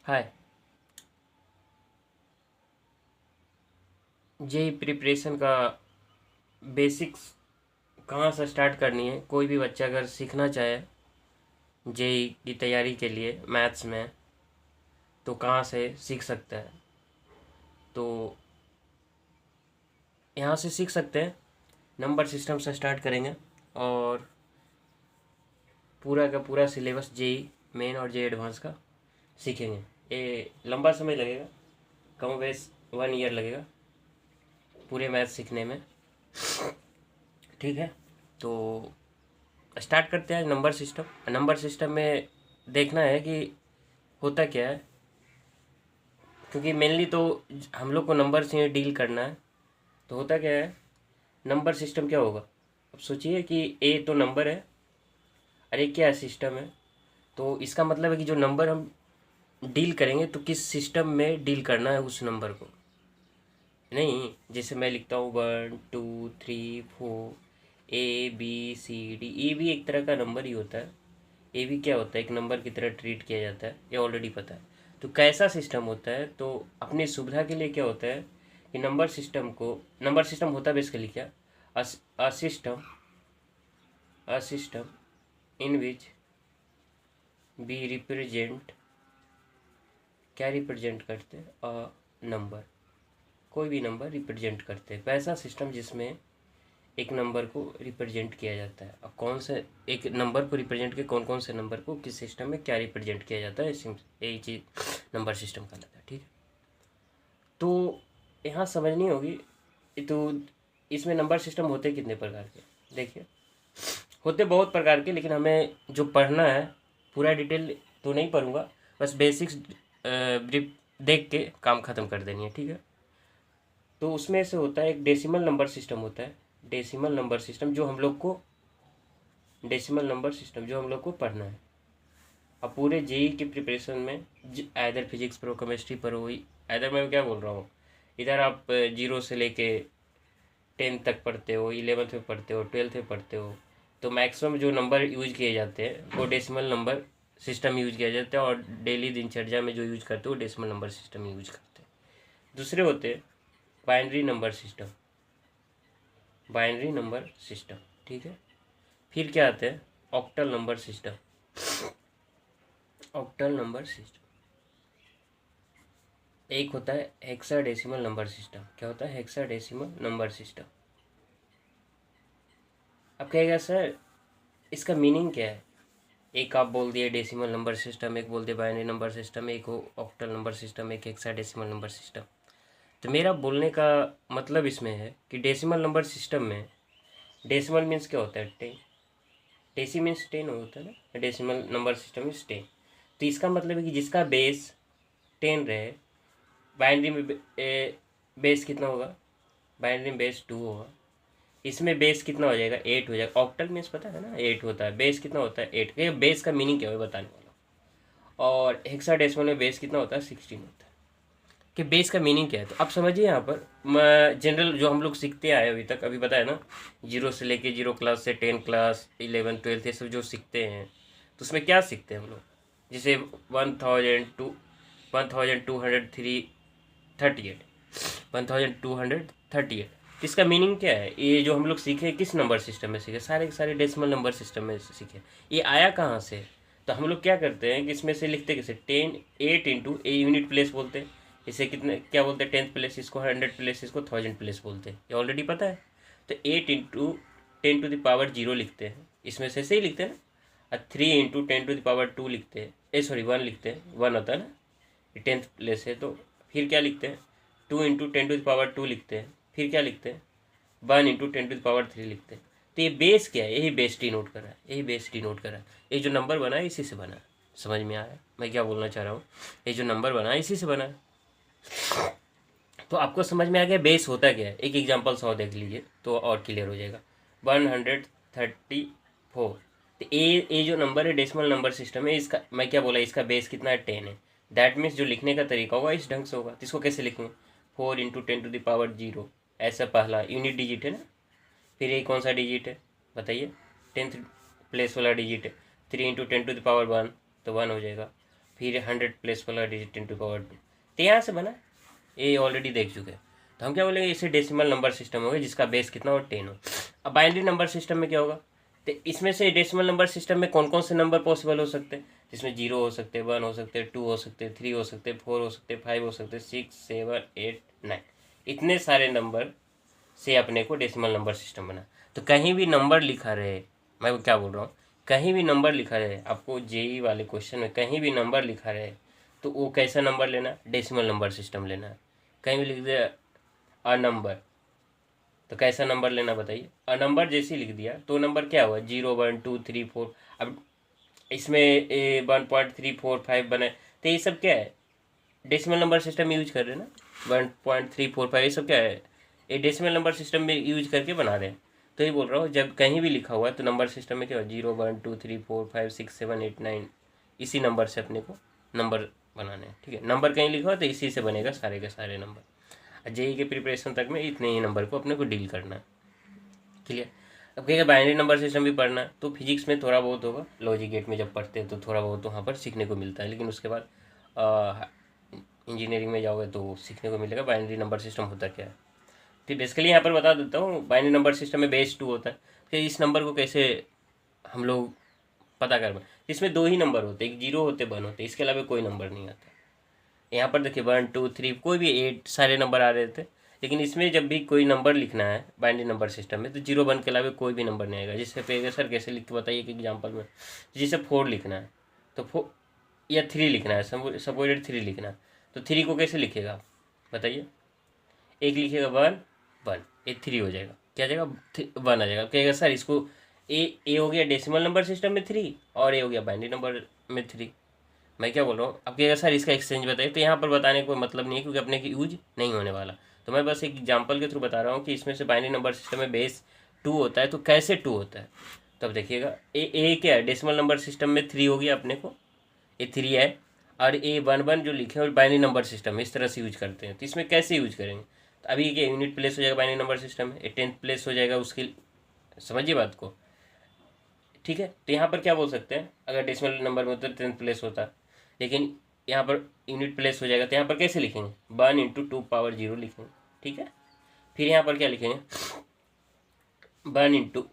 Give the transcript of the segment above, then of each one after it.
हाय। JEE preparation का basics कहाँ से स्टार्ट करनी है, कोई भी बच्चा अगर सीखना चाहे जेई की तैयारी के लिए मैथ्स में, तो कहाँ से सीख सकता है। तो यहाँ से सीख सकते हैं, नंबर सिस्टम से स्टार्ट करेंगे और पूरा का पूरा सिलेबस जेई मेन और जेई एडवांस का सीखेंगे। ये लंबा समय लगेगा, कम बेस 1 ईयर लगेगा पूरे मैथ सीखने में। ठीक है, तो स्टार्ट करते हैं। नंबर सिस्टम में देखना है कि होता क्या है, क्योंकि मेनली तो हम लोग को नंबर से डील करना है। तो होता क्या है, नंबर सिस्टम क्या होगा। अब सोचिए कि ए तो नंबर है और ए क्या सिस्टम है। तो इसका मतलब है कि जो नंबर हम डील करेंगे तो किस सिस्टम में डील करना है उस नंबर को। नहीं, जैसे मैं लिखता हूँ 1 2 3 4, ABCD, ए भी एक तरह का नंबर ही होता है। ए भी क्या होता है, एक नंबर की तरह ट्रीट किया जाता है, ये ऑलरेडी पता है। तो कैसा सिस्टम होता है, तो अपनी सुविधा के लिए क्या होता है कि नंबर सिस्टम होता है बेसिकली क्या, a system in which we represent, क्या रिप्रेजेंट करते हैं, अ नंबर, कोई भी नंबर रिप्रेजेंट करते हैं। वैसा सिस्टम जिसमें एक नंबर को रिप्रेजेंट किया जाता है। अब कौन से एक नंबर को रिप्रेजेंट किया, कौन कौन से नंबर को किस सिस्टम में क्या रिप्रेजेंट किया जाता है, यही चीज़ नंबर सिस्टम कहलाता है। ठीक है, तो यहाँ समझनी होगी। तो इसमें नंबर सिस्टम होते कितने प्रकार के, देखिए होते बहुत प्रकार के, लेकिन हमें जो पढ़ना है पूरा डिटेल तो नहीं पढ़ूंगा, बस बेसिक्स ब्रीफ देख के काम ख़त्म कर देनी है। ठीक है, तो उसमें से होता है एक डेसिमल नंबर सिस्टम होता है। डेसिमल नंबर सिस्टम जो हम लोग को डेसिमल नंबर सिस्टम जो हम लोग को पढ़ना है। अब पूरे जेई की प्रिपरेशन में इधर फिजिक्स पर हो, केमिस्ट्री पर हो, इधर मैं क्या बोल रहा हूँ, इधर आप 0 से लेके 10 तक पढ़ते हो, 11th में पढ़ते हो, 12th में पढ़ते हो, तो मैक्सिमम जो नंबर यूज किए जाते हैं वो डेसिमल नंबर सिस्टम यूज किया जाता है, और डेली दिनचर्या में जो यूज करते हो डेसिमल नंबर सिस्टम यूज करते हैं। दूसरे होते हैं binary number system, binary number system. ठीक है, फिर क्या आते हैं octal number system, octal number system. एक होता है हेक्साडेसिमल नंबर सिस्टम। क्या होता है हेक्साडेसिमल नंबर सिस्टम। अब कहेगा सर इसका मीनिंग क्या है, एक आप बोल दिए डेसिमल नंबर सिस्टम, एक बोल दिए बाइनरी नंबर सिस्टम, एक हो ऑक्टल नंबर सिस्टम, एक हेक्साडेसिमल नंबर सिस्टम। तो मेरा बोलने का मतलब इसमें है कि डेसिमल नंबर सिस्टम में डेसिमल मीन्स क्या होता है, 10। डेसी मीन्स 10 होता है ना, डेसिमल नंबर सिस्टम इज 10। तो इसका मतलब है कि जिसका बेस 10 रहे, बाइनरी में बेस कितना होगा, बाइनरी में बेस 2 होगा, इसमें बेस कितना हो जाएगा, 8 हो जाएगा। ऑक्टल मीन्स पता है ना 8 होता है, बेस कितना होता है 8। ये बेस का मीनिंग क्या है बताने वाला हूँ। और हेक्साडेसिमल में बेस कितना होता है 16 होता है। कि बेस का मीनिंग क्या है, तो आप समझिए यहाँ पर जनरल जो हम लोग सीखते आए अभी तक, अभी बताया ना, 0 से लेके 0 क्लास से 10 क्लास 11 12 ये सब जो सीखते हैं, तो उसमें क्या सीखते हैं हम लोग, जैसे 1238 इसका मीनिंग क्या है, ये जो हम लोग सीखे किस नंबर सिस्टम में सीखे, सारे के सारे डेसिमल नंबर सिस्टम में सीखे। ये आया कहाँ से, तो हम लोग क्या करते हैं कि इसमें से लिखते कैसे, 8 इंटू ए यूनिट प्लेस बोलते हैं, इसे कितने क्या बोलते हैं, 10th प्लेस इसको, 100 प्लेस इसको, 1000 प्लेस बोलते हैं, ये ऑलरेडी पता है। तो 8 इंटू 10 टू द पावर 0 लिखते हैं, इसमें से ऐसे ही लिखते हैं ना। और 3 इंटू 10 टू द पावर 2 लिखते हैं, 1 लिखते हैं, 1 होता है ना, ये 10th प्लेस है। तो फिर क्या लिखते हैं, 2 इंटू 10 टू द पावर 2 लिखते हैं, फिर क्या लिखते हैं, 1 इंटू 10 टू द पावर 3 लिखते हैं। तो ये बेस क्या है, यही बेस डिनोट करा है, यही बेस डिनोट करा है। ये जो नंबर बना है इसी से बना है। समझ में आया मैं क्या बोलना चाह रहा हूँ, ये जो नंबर बना है इसी से बना है। तो आपको समझ में आ गया बेस होता क्या है, एक एग्जाम्पल 100 देख लीजिए तो और क्लियर हो जाएगा। 134, तो ए जो नंबर है डेसिमल नंबर सिस्टम है, इसका मैं क्या बोला, इसका बेस कितना है 10 है। दैट मीन्स जो लिखने का तरीका होगा इस ढंग से होगा। तो इसको कैसे लिखूँ, 4 इंटू 10 टू द पावर 0, ऐसा पहला यूनिट डिजिट है ना। फिर ये कौन सा डिजिट है बताइए, 10th प्लेस वाला डिजिट है। 3 इंटू 10 टू द पावर 1, तो 1 हो जाएगा। फिर 100 प्लेस वाला डिजिट 10 टू पावर 2, तो यहाँ से बना, ये ऑलरेडी देख चुके हैं। तो हम क्या बोलेंगे, इसे डेसिमल नंबर सिस्टम होगा जिसका बेस कितना हो 10 हो। अब बाइनरी नंबर सिस्टम में क्या होगा, तो इसमें से डेसिमल नंबर सिस्टम में कौन कौन से नंबर पॉसिबल हो सकते हैं, जिसमें 0 हो सकते हैं, 1 हो सकते हैं, 2 हो सकते हैं, 3 हो सकते हैं, 4 हो सकते हैं, 5 हो सकते हैं, 6, 7, 8, 9, इतने सारे नंबर से अपने को डेसिमल नंबर सिस्टम बना। तो कहीं भी नंबर लिखा रहे, मैं क्या बोल रहा हूँ, कहीं भी नंबर लिखा रहे, आपको जेई वाले क्वेश्चन में कहीं भी नंबर लिखा रहे, तो वो कैसा नंबर लेना, डेसिमल नंबर सिस्टम लेना है। कहीं भी लिख दिया अ नंबर, तो कैसा नंबर लेना बताइए, अ नंबर जैसे लिख दिया तो नंबर क्या हुआ, 0, 1, 2, 3, 4। अब इसमें 1.345 बने, तो ये सब क्या है, डेसिमल नंबर सिस्टम यूज कर रहे हैं ना। 1.345 ये सब क्या है, ये डेसिमल नंबर सिस्टम में यूज करके बना रहे हैं। तो ये बोल रहा हूँ, जब कहीं भी लिखा हुआ है तो नंबर सिस्टम में क्या हो, 0, 1, 2, 3, 4, 5, 6, 7, 8, 9, इसी नंबर से अपने को नंबर बनाने हैं। ठीक है, नंबर कहीं लिखा हो तो इसी से बनेगा सारे के सारे नंबर। जेई के प्रिपरेशन तक में इतने ही नंबर को अपने को डील करना है। क्लियर। अब कहेगा बाइनरी नंबर सिस्टम भी पढ़ना है, तो फिजिक्स में थोड़ा बहुत होगा, लॉजिक गेट में जब पढ़ते हैं तो थोड़ा बहुत वहाँ पर सीखने को मिलता है, लेकिन उसके बाद इंजीनियरिंग में जाओगे तो सीखने को मिलेगा बाइनरी नंबर सिस्टम होता क्या है। तो बेसिकली यहाँ पर बता देता हूँ, बाइनरी नंबर सिस्टम में बेस 2 होता है। फिर इस नंबर को कैसे हम लोग पता कर पाए, इसमें 2 ही नंबर होते हैं, एक 0 होते, 1 होते, इसके अलावा कोई नंबर नहीं आता। यहाँ पर देखिए 1, 2, 3 कोई भी 8 सारे नंबर आ रहे थे, लेकिन इसमें जब भी कोई नंबर लिखना है बाइनरी नंबर सिस्टम में तो 0, 1 के अलावा कोई भी नंबर नहीं आएगा। जिससे पे सर कैसे लिख के बताइए एक एग्जाम्पल में, जिसे 4 लिखना है तो 4 या 3 लिखना है, सपोजेड 3 लिखना है, तो 3 को कैसे लिखेगा आप बताइए, एक लिखेगा 1, 1, ये 3 हो जाएगा, क्या जाएगा 1 आ जाएगा। कहेगा सर इसको ए हो गया डेसिमल नंबर सिस्टम में 3 और ए हो गया बाइनरी नंबर में 3। मैं क्या बोल रहा हूँ, अब कहेगा सर इसका एक्सचेंज बताइए, तो यहाँ पर बताने का कोई मतलब नहीं है क्योंकि अपने की यूज नहीं होने वाला। तो मैं बस एक एग्जांपल के थ्रू बता रहा हूँ कि इसमें से बाइनरी नंबर सिस्टम में बेस 2 होता है, तो कैसे 2 होता है। तो अब देखिएगा ए क्या है, डेसिमल नंबर सिस्टम में 3 हो गया अपने को, ये 3 है, और ए 1, 1 जो लिखे और बाइनरी नंबर सिस्टम इस तरह से यूज करते हैं। तो इसमें कैसे यूज करेंगे, तो अभी ये यूनिट प्लेस हो जाएगा बाइनरी नंबर सिस्टम में, ये 10th प्लेस हो जाएगा उसकी, समझिए बात को। ठीक है, तो यहाँ पर क्या बोल सकते हैं, अगर डेसिमल नंबर में तो 10th प्लेस होता, लेकिन यहाँ पर यूनिट प्लेस हो जाएगा, तो यहाँ पर कैसे लिखेंगे, 1 इंटू 2 पावर 0 लिखेंगे। ठीक है, फिर यहाँ पर क्या लिखेंगे, 1 इंटू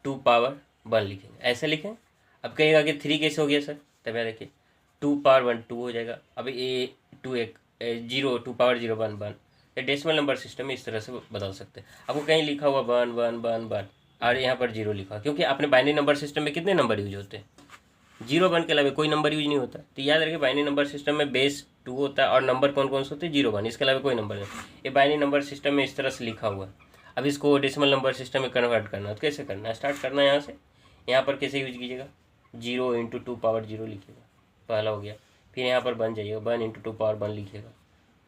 2 पावर 1 लिखेंगे, ऐसे लिखेंगे। अब कहेगा कि 3 कैसे हो गया सर, तब यहाँ देखिए 2 पावर 1 2 हो जाएगा। अब ये 2 एक 0, 2 पावर 0 1 1, ये डेसिमल नंबर सिस्टम में इस तरह से बदल सकते हैं। आपको कहीं लिखा हुआ 1 1 1 1 और यहाँ पर 0 लिखा, क्योंकि अपने बाइनरी नंबर सिस्टम में कितने नंबर यूज होते हैं, 0 1 के अलावा कोई नंबर यूज नहीं होता। तो याद रखिए बाइनरी नंबर सिस्टम में बेस 2 होता है और नंबर कौन कौन से होते हैं, 0 1, इसके अलावा कोई नंबर नहीं। ये बाइनरी नंबर सिस्टम में इस तरह से लिखा हुआ है। अब इसको डेसिमल नंबर सिस्टम में कन्वर्ट करना है, तो कैसे करना है, स्टार्ट करना है यहाँ से। यहाँ पर कैसे यूज कीजिएगा, 0 इंटू 2 पावर 0 लिखिएगा, पहला हो गया। फिर यहाँ पर 1 जाइएगा, 1 इंटू 2 पावर 1 लिखिएगा।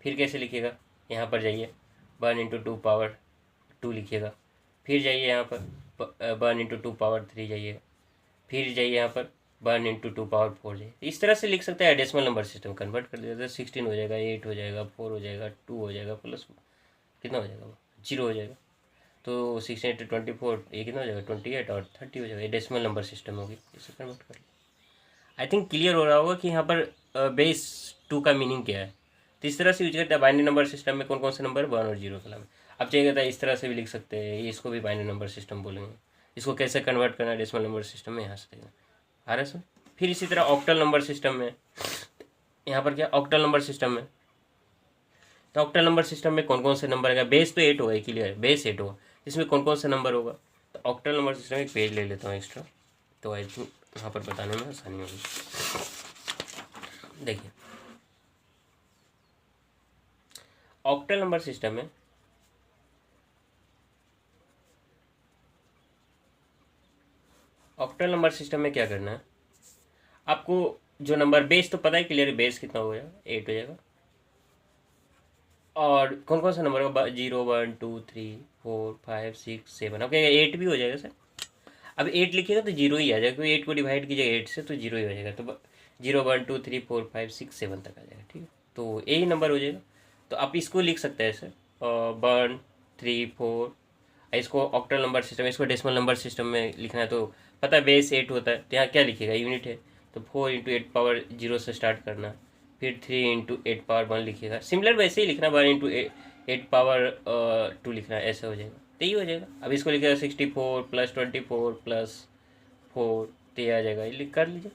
फिर कैसे लिखिएगा, यहाँ पर जाइए 1 इंटू 2 पावर 2 लिखिएगा। फिर जाइए यहाँ पर 1 इंटू 2 पावर 3 जाइए। फिर जाइए यहाँ पर 1 इंटू 2 पावर 4 जाइए। इस तरह से लिख सकते हैं, डेसिमल नंबर सिस्टम कन्वर्ट कर दिया, 16 हो जाएगा, 8 हो जाएगा, 4 हो जाएगा, 2 हो जाएगा, प्लस कितना हो जाएगा, 0 हो जाएगा। तो 16 इंटू 24 ये कितना हो जाएगा, 28 और 30 हो जाएगा। ये डेसिमल नंबर सिस्टम होगी, इसे कन्वर्ट कर लिया। आई थिंक क्लियर हो रहा होगा कि यहाँ पर बेस 2 का मीनिंग क्या है। तो इस तरह से यूज करते हैं बाइनरी नंबर सिस्टम में कौन कौन से नंबर, 1 और 0 के अलावा। अब चाहिए था इस तरह से भी लिख सकते हैं, इसको भी बाइनरी नंबर सिस्टम बोलेंगे। इसको कैसे कन्वर्ट करना है डेसिमल नंबर सिस्टम में, यहाँ से आ रहा है सर। फिर इसी तरह ऑक्टल नंबर सिस्टम में, यहाँ पर क्या ऑक्टल नंबर सिस्टम में, तो ऑक्टल नंबर सिस्टम में कौन कौन से नंबर है, बेस तो 8 होगा, क्लियर है, बेस 8 होगा, इसमें कौन कौन से नंबर होगा। तो ऑक्टल नंबर सिस्टम एक पेज ले लेता हूँ एक्स्ट्रा, तो आई थिंक यहाँ पर बताने में आसानी होगी। देखिए ऑक्टल नंबर सिस्टम में ऑक्टल नंबर सिस्टम में क्या करना है, आपको जो नंबर बेस तो पता है, क्लियर है, बेस कितना हो जाएगा, 8 हो जाएगा। और कौन कौन सा नंबर होगा, 0 1 2 3 4 5 6 7, ओके 8 भी हो जाएगा सर। अब 8 लिखिएगा तो 0 ही आ जाएगा, क्योंकि 8 को डिवाइड कीजिएगा 8 से तो 0 ही हो जाएगा। तो 0 1 2 3 4 5 6 7 तक आ जाएगा, ठीक है, तो यही नंबर हो जाएगा। तो आप इसको लिख सकते हैं सर 1 3 4, इसको ऑक्टल नंबर सिस्टम, इसको डेसिमल नंबर सिस्टम में लिखना है तो पता है बेस 8 होता है, तो यहाँ क्या लिखिएगा, यूनिट है, तो 4 इंटू 8 पावर 0 से स्टार्ट करना, फिर 3 इंटू 8 पावर 1 लिखिएगा। सिमिलर वैसे ही लिखना, 1 इंटू 8 पावर 2 लिखना, ऐसा हो जाएगा, तो ये हो जाएगा। अब इसको लिखिएगा 64 प्लस 24 प्लस 4, तो ये आ जाएगा, ये लिख कर लीजिए।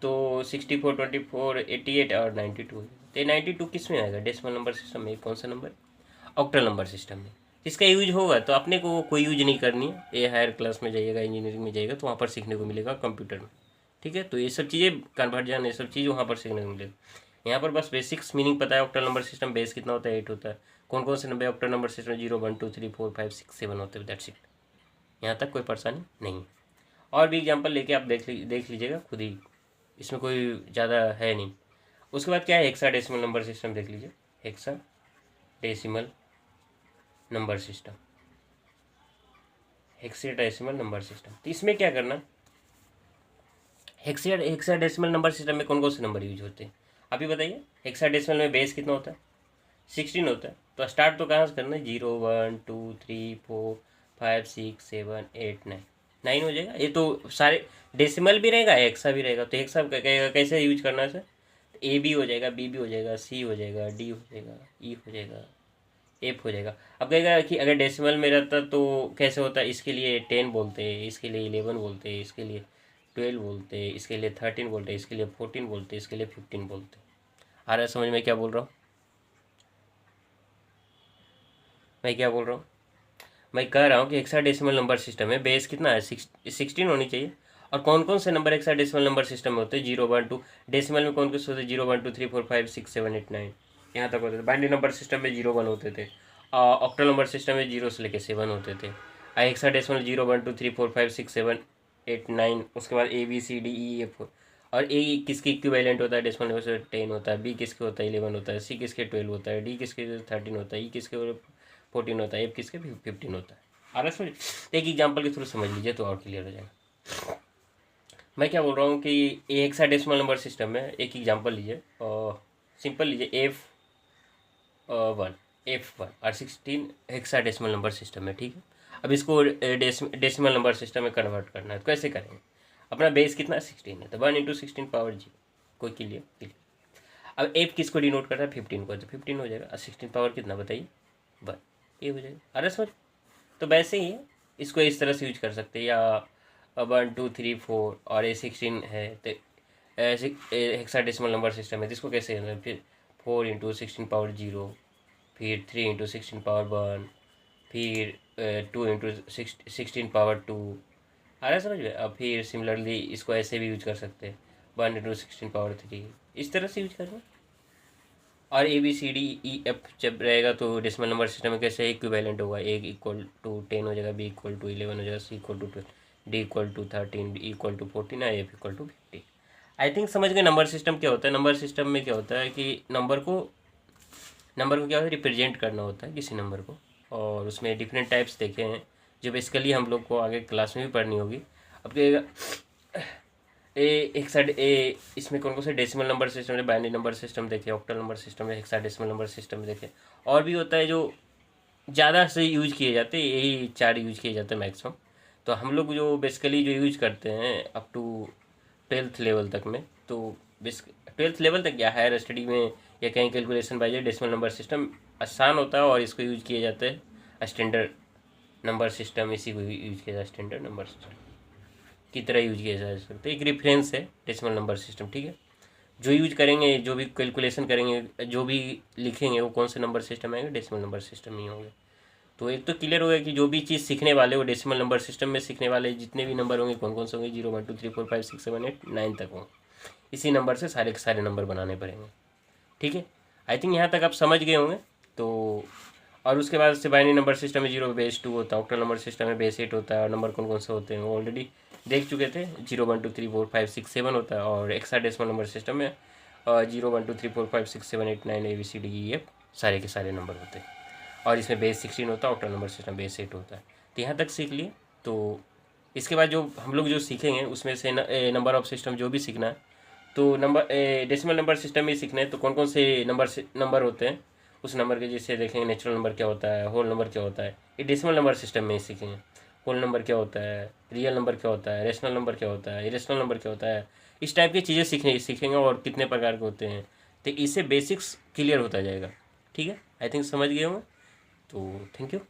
तो 64 24 88 और 92, तो 92 किस में आएगा? डेसिमल नंबर सिस्टम में। कौन सा नंबर? ऑक्टल नंबर सिस्टम में। इसका यूज होगा तो अपने को कोई यूज नहीं करनी है, ये हायर क्लास में जाइएगा, इंजीनियरिंग में जाइएगा तो वहाँ पर सीखने को मिलेगा कंप्यूटर में, ठीक है। तो ये सब चीज़ें कन्वर्जन, ये सब चीज़ वहाँ पर सीखने को मिलेगा। यहाँ पर बस बेसिक्स मीनिंग पता है, ऑक्टल नंबर सिस्टम बेस कितना होता है? 8 होता है। कौन कौन से नंबर ऑक्टल नंबर सिस्टम? 0 1 2 3 4 5 6 7 होते हैं, दैट्स इट। यहाँ तक कोई परेशानी नहीं। और भी एग्जाम्पल लेके आप देख लीजिएगा खुद ही, इसमें कोई ज़्यादा है नहीं। उसके बाद क्या है? हेक्साडेसिमल नंबर सिस्टम देख लीजिए। Hexadecimal number system, hexadecimal number system, तो इसमें क्या करना? हेक्साडेसिमल नंबर सिस्टम में कौन कौन से नंबर यूज होते हैं आप ही बताइए। हेक्साडेसिमल में बेस कितना होता है? 16 होता है। तो स्टार्ट तो कहाँ से करना है? 0 1 2 3 4 5 6 7 8 9, 9 हो जाएगा। ये तो सारे डेसिमल भी रहेगा, हेक्सा भी रहेगा। तो हेक्सा कैसे यूज करना है सर? ए बी हो जाएगा, बी भी हो जाएगा, सी हो जाएगा, डी हो जाएगा, ई हो जाएगा, एफ हो जाएगा। अब कहेगा कि अगर डेसिमल में रहता तो कैसे होता है? इसके लिए 10 बोलते हैं, इसके लिए 11 बोलते हैं, इसके लिए 12 बोलते हैं, इसके लिए 13 बोलते हैं, इसके लिए 14 बोलते हैं, इसके लिए 15 बोलते हैं। आ रहा है समझ में क्या बोल रहा हूँ मैं? क्या बोल रहा हूँ मैं? कह रहा हूँ कि हेक्साडेसिमल नंबर सिस्टम में बेस कितना है? 16 होनी चाहिए। और कौन कौन से नंबर हेक्साडेसिमल नंबर सिस्टम में होते हैं? 0 1 2। डेसिमल में कौन कौन से होते हैं? 0 1 2 3 4 5 6 7 8 9, यहाँ तक होते थे। बाइनरी नंबर सिस्टम में 0 1 होते थे। ऑक्टल नंबर सिस्टम में 0 से लेकर 7 होते थे। हेक्साडेसिमल 0 1 2 3 4 5 6 7 8 9, उसके बाद A B C D E F. और ए किसके इक्विवेलेंट होता है? डेसिमल नंबर से 10 होता है, बी किसके होता है? 11 होता है, सी किसके 12 होता है, डी किसके 13 होता है, ई किसके 14 होता है, एफ किसके 15 होता है। आ रहा है समझ? एक एग्जाम्पल के थ्रू समझ लीजिए तो और क्लियर हो जाएगा। मैं क्या बोल रहा हूँ कि हेक्साडेसिमल नंबर सिस्टम में एक एग्जांपल लीजिए, सिंपल लीजिए, F1 और 16 हेक्साडेसिमल नंबर सिस्टम है, ठीक है। अब इसको डेसिमल नंबर सिस्टम में कन्वर्ट करना है तो कैसे करेंगे? अपना बेस कितना? 16 है, तो 1 इंटू 16 पावर 0। कोई क्लियर? अब एफ किसको डिनोट करता है? 15 को, तो 15 हो जाएगा। और 16 पावर कितना बताइए? 1, ये हो जाएगा। अरे समझ? तो वैसे ही इसको इस तरह से यूज कर सकते हैं, या 1 2 3 4 और ये 16 है, तो हेक्साडेसिमल नंबर सिस्टम है, तो इसको कैसे करना है? फिर 4 इंटू 16 पावर 0, फिर 3 इंटू 16 पावर 1, फिर 2 इंटू 16 पावर 2। आ रहा है समझ में? अब फिर सिमिलरली इसको ऐसे भी यूज कर सकते हैं, 1 इंटू 16 पावर 3, इस तरह से यूज करना। और A B C D E F जब रहेगा तो डेसिमल नंबर सिस्टम में कैसे इक्विवेलेंट होगा? ए इक्वल टू 10 हो जाएगा, बी इक्वल टू 11 हो जाएगा, C equal to 12, D equal to 13, D equal to 14 और F equal to 50। I think समझ गए नंबर सिस्टम क्या होता है। नंबर सिस्टम में क्या होता है कि नंबर को क्या होता है? रिप्रेजेंट करना होता है किसी नंबर को, और उसमें डिफरेंट टाइप्स देखे हैं जो बेसिकली हम लोग को आगे क्लास में भी पढ़नी होगी। अब कहेगा एक साइड इसमें कौन कौन से डेसिमल नंबर सिस्टम है? बाइनरी नंबर सिस्टम देखे, ऑक्टल नंबर सिस्टम है, हेक्साडेसिमल नंबर सिस्टम देखे। और भी होता है जो ज़्यादा से यूज किए जाते हैं, यही 4 यूज किए जाते हैं मैक्सिमम। तो हम लोग जो बेसिकली जो यूज करते हैं अप टू 12th लेवल तक में, तो 12th लेवल तक या हायर स्टडी में या कहीं calculation by decimal number system आसान होता है, और इसको यूज किए जाते हैं स्टैंडर्ड नंबर सिस्टम। इसी को यूज किया जाता है स्टैंडर्ड नंबर सिस्टम की तरह यूज किया जा सकता है। एक रेफरेंस है डेसिमल नंबर सिस्टम, ठीक है। जो यूज करेंगे, जो भी कैलकुलेशन करेंगे, जो भी लिखेंगे, वो कौन से नंबर सिस्टम आएंगे? डेसिमल नंबर सिस्टम ही होंगे। तो एक तो क्लियर हो गया कि जो भी चीज़ सीखने वाले वो डेसिमल नंबर सिस्टम में सीखने वाले जितने भी नंबर होंगे कौन कौन से होंगे? 0 1 2 3 4 5 6 7 8 9 तक होंगे। इसी नंबर से सारे के सारे नंबर बनाने पड़ेंगे, ठीक है। आई थिंक यहाँ तक आप समझ गए होंगे। तो और उसके बाद से बाइनरी नंबर सिस्टम में 0 बेस 2 होता है, ऑक्टल नंबर सिस्टम में बेस 8 होता है, और नंबर कौन कौन से होते हैं वो ऑलरेडी देख चुके थे। 0 1 2 3 4 5 6 7 होता है। और हेक्साडेसिमल नंबर सिस्टम में 0 1 2 3 4 5 6 7 8 9 A B C D E F सारे के सारे नंबर होते हैं। और इसमें बेस 16 होता है, ऑक्टल नंबर सिस्टम बेस 8 होता है। तो यहाँ तक सीख लिए। तो इसके बाद जो हम लोग जो सीखेंगे उसमें से नंबर ऑफ सिस्टम जो भी सीखना है, तो नंबर डेसिमल नंबर सिस्टम में सीखना है। तो कौन कौन से नंबर होते हैं उस नंबर के, जैसे देखेंगे नेचुरल नंबर क्या होता है, होल नंबर क्या होता है, ये डेसिमल नंबर सिस्टम में ही सीखेंगे। होल नंबर क्या होता है, रियल नंबर क्या होता है, रेशनल नंबर क्या होता है, इरेशनल नंबर क्या होता है, इस टाइप की चीज़ें सीखेंगे और कितने प्रकार के होते हैं, तो इससे बेसिक्स क्लियर होता जाएगा। ठीक है, आई थिंक समझ गए होंगे। तो थैंक यू।